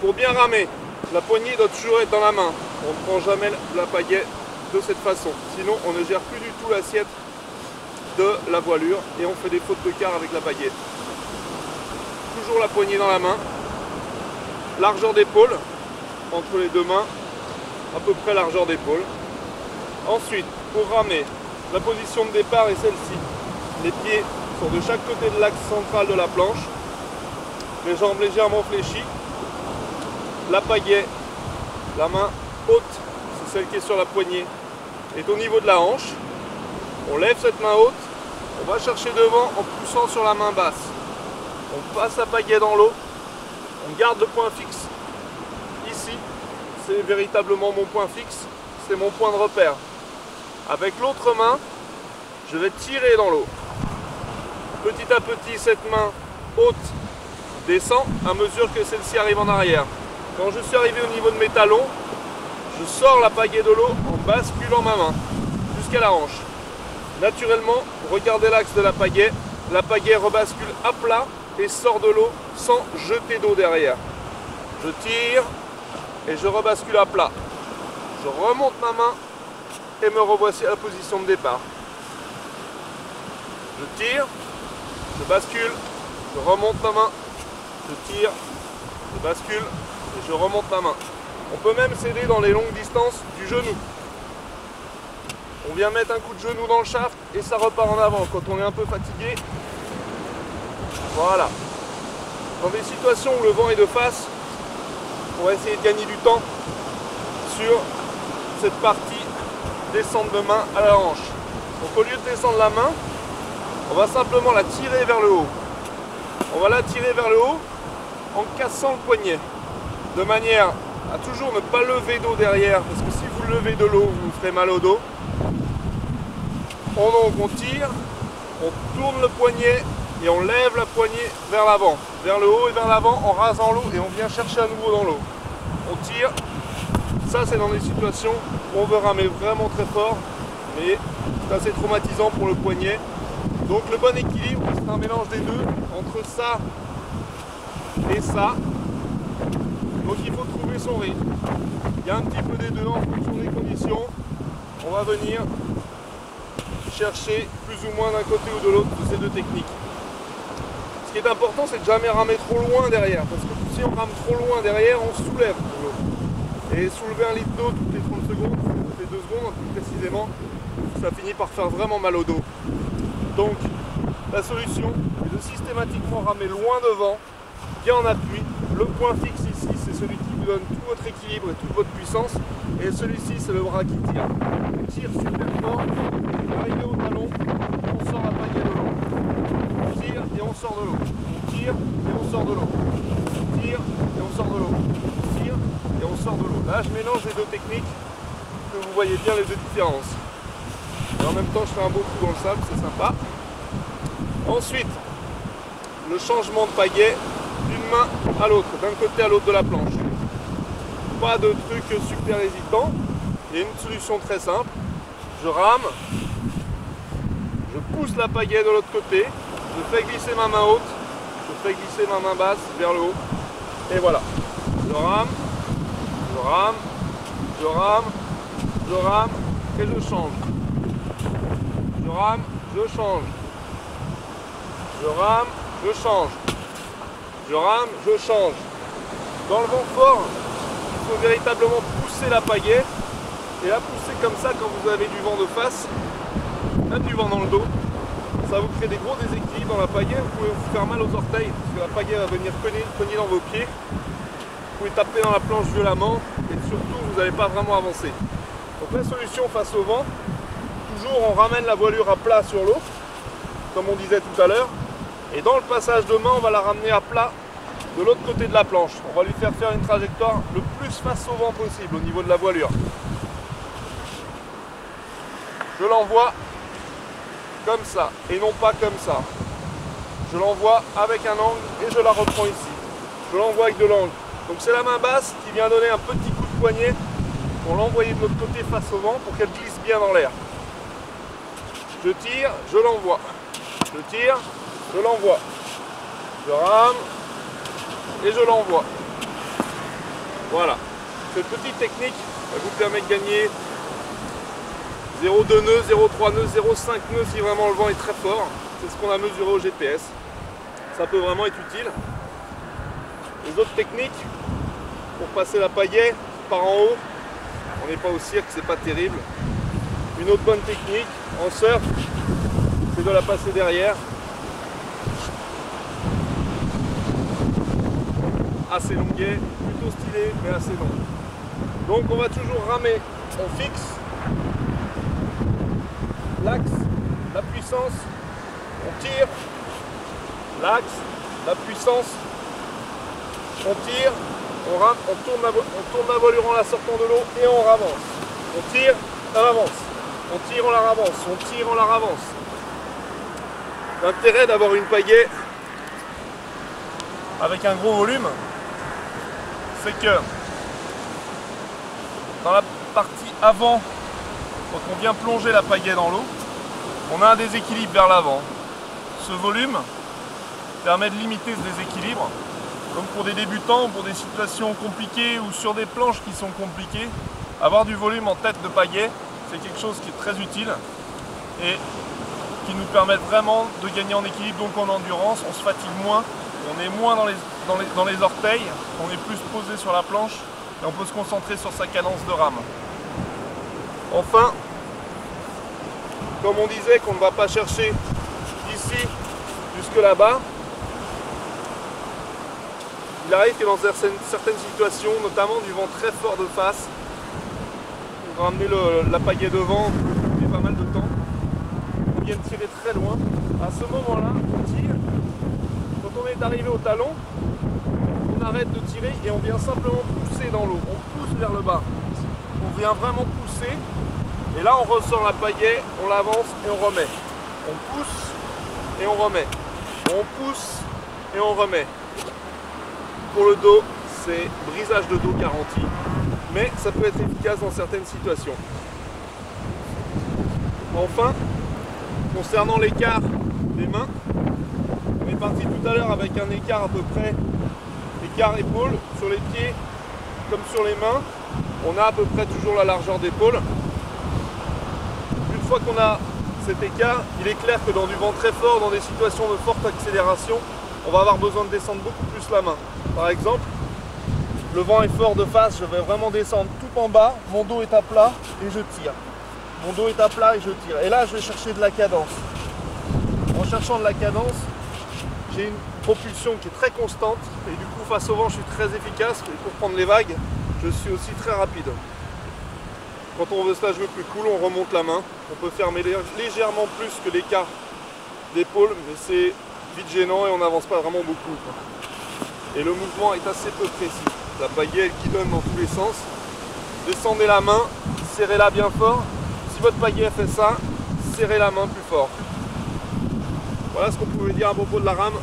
Pour bien ramer, la poignée doit toujours être dans la main. On ne prend jamais la pagaie de cette façon. Sinon, on ne gère plus du tout l'assiette de la voilure et on fait des fautes de quart avec la pagaie. Toujours la poignée dans la main. Largeur d'épaule entre les deux mains, à peu près largeur d'épaule. Ensuite, pour ramer, la position de départ est celle-ci. Les pieds sont de chaque côté de l'axe central de la planche. Les jambes légèrement fléchies. La pagaie, la main haute, c'est celle qui est sur la poignée, est au niveau de la hanche. On lève cette main haute, on va chercher devant en poussant sur la main basse. On passe la pagaie dans l'eau, on garde le point fixe ici. C'est véritablement mon point fixe, c'est mon point de repère. Avec l'autre main, je vais tirer dans l'eau. Petit à petit, cette main haute descend à mesure que celle-ci arrive en arrière. Quand je suis arrivé au niveau de mes talons, je sors la pagaie de l'eau en basculant ma main jusqu'à la hanche. Naturellement, regardez l'axe de la pagaie rebascule à plat et sort de l'eau sans jeter d'eau derrière. Je tire et je rebascule à plat. Je remonte ma main et me revoici à la position de départ. Je tire, je bascule, je remonte ma main, je tire, je bascule. Et je remonte ma main. On peut même s'aider dans les longues distances du genou. On vient mettre un coup de genou dans le shaft et ça repart en avant quand on est un peu fatigué. Voilà. Dans des situations où le vent est de face, on va essayer de gagner du temps sur cette partie descente de main à la hanche. Donc au lieu de descendre la main, on va simplement la tirer vers le haut. On va la tirer vers le haut en cassant le poignet. De manière à toujours ne pas lever d'eau derrière, parce que si vous levez de l'eau, vous ferez mal au dos. On tire, on tourne le poignet et on lève la poignée vers l'avant, vers le haut et vers l'avant en rasant l'eau et on vient chercher à nouveau dans l'eau. On tire, ça c'est dans des situations où on veut ramer vraiment très fort, mais c'est assez traumatisant pour le poignet. Donc le bon équilibre, c'est un mélange des deux, entre ça et ça. Donc il faut trouver son rythme. Il y a un petit peu des deux en fonction des conditions. On va venir chercher plus ou moins d'un côté ou de l'autre de ces deux techniques. Ce qui est important, c'est de jamais ramer trop loin derrière. Parce que si on rame trop loin derrière, on soulève l'eau. Et soulever 1 litre d'eau toutes les 30 secondes, toutes les 2 secondes plus précisément, ça finit par faire vraiment mal au dos. Donc la solution est de systématiquement ramer loin devant, bien en appui. Le point fixe ici, c'est celui qui vous donne tout votre équilibre et toute votre puissance. Et celui-ci, c'est le bras qui tire. On tire super fort, arrivé au talon, on sort la pagaie de l'eau. On tire et on sort de l'eau. On tire et on sort de l'eau. On tire et on sort de l'eau. On tire et on sort de l'eau. Là, je mélange les deux techniques, que vous voyez bien les deux différences. Et en même temps, je fais un beau coup dans le sable, c'est sympa. Ensuite, le changement de pagaie d'une main à l'autre, d'un côté à l'autre de la planche. Pas de truc super hésitant. Il y a une solution très simple. Je rame, je pousse la pagaie de l'autre côté, je fais glisser ma main haute, je fais glisser ma main basse vers le haut. Et voilà. Je rame, je rame, je rame, je rame et je change. Je rame, je change. Je rame, je change. Je rame, je change. Dans le vent fort, il faut véritablement pousser la pagaie et la pousser comme ça quand vous avez du vent de face, même du vent dans le dos. Ça vous crée des gros déséquilibres dans la pagaie, vous pouvez vous faire mal aux orteils parce que la pagaie va venir cogner dans vos pieds. Vous pouvez taper dans la planche violemment et surtout vous n'allez pas vraiment avancer. Donc la solution face au vent, toujours on ramène la voilure à plat sur l'eau, comme on disait tout à l'heure. Et dans le passage de main, on va la ramener à plat de l'autre côté de la planche. On va lui faire une trajectoire le plus face au vent possible au niveau de la voilure. je l'envoie comme ça et non pas comme ça. Je l'envoie avec un angle et je la reprends ici. Je l'envoie avec de l'angle. Donc c'est la main basse qui vient donner un petit coup de poignet pour l'envoyer de l'autre côté face au vent pour qu'elle glisse bien dans l'air. Je tire, je l'envoie. Je tire, je l'envoie. Je rame et je l'envoie. Voilà. Cette petite technique vous permet de gagner 0,2 nœuds, 0,3 nœuds, 0,5 nœuds si vraiment le vent est très fort. C'est ce qu'on a mesuré au GPS. Ça peut vraiment être utile. Les autres techniques pour passer la pagaie par en haut, on n'est pas au cirque, c'est pas terrible. Une autre bonne technique en surf, c'est de la passer derrière. Assez longuet, plutôt stylé, mais assez long. Donc on va toujours ramer, on fixe l'axe, la puissance, on tire, l'axe, la puissance, on tire, on rame, on tourne la voilure en la sortant de l'eau et on ravance. On tire, on avance. On tire, on la ravance. On tire, on la ravance. L'intérêt d'avoir une pagaie avec un gros volume, c'est que dans la partie avant, quand on vient plonger la pagaie dans l'eau, on a un déséquilibre vers l'avant. Ce volume permet de limiter ce déséquilibre. Donc pour des débutants, pour des situations compliquées ou sur des planches qui sont compliquées, avoir du volume en tête de pagaie, c'est quelque chose qui est très utile et qui nous permet vraiment de gagner en équilibre, donc en endurance. On se fatigue moins, on est moins dans les orteils, on est plus posé sur la planche et on peut se concentrer sur sa cadence de rame. Enfin, comme on disait qu'on ne va pas chercher d'ici jusque là-bas, il arrive que dans certaines situations, notamment du vent très fort de face, pour ramener la pagaie devant, ça fait pas mal de temps, on vient de tirer très loin. À ce moment-là, on tire. Quand on est arrivé au talon, on arrête de tirer et on vient simplement pousser dans l'eau. On pousse vers le bas. On vient vraiment pousser. Et là, on ressort la pagaie, on l'avance et on remet. On pousse et on remet. On pousse et on remet. Pour le dos, c'est brisage de dos garanti, mais ça peut être efficace dans certaines situations. Enfin, concernant l'écart des mains, on est parti tout à l'heure avec un écart à peu près, écart épaule sur les pieds comme sur les mains, on a à peu près toujours la largeur d'épaule. Une fois qu'on a cet écart, il est clair que dans du vent très fort, dans des situations de forte accélération, on va avoir besoin de descendre beaucoup plus la main. Par exemple, le vent est fort de face, je vais vraiment descendre tout en bas, mon dos est à plat et je tire. Mon dos est à plat et je tire. Et là, je vais chercher de la cadence. En cherchant de la cadence, j'ai une propulsion qui est très constante et du coup, face au vent, je suis très efficace. Et pour prendre les vagues, je suis aussi très rapide. Quand on veut ça jouer plus cool, on remonte la main. On peut fermer légèrement plus que l'écart d'épaule, mais c'est vite gênant et on n'avance pas vraiment beaucoup. Et le mouvement est assez peu précis. La pagaie qui donne dans tous les sens. Descendez la main, serrez-la bien fort. Si votre pagaie fait ça, serrez la main plus fort. Voilà ce qu'on pouvait dire à propos de la rame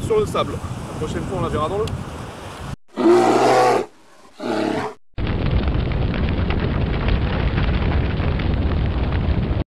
sur le sable. La prochaine fois, on la verra dans l'eau.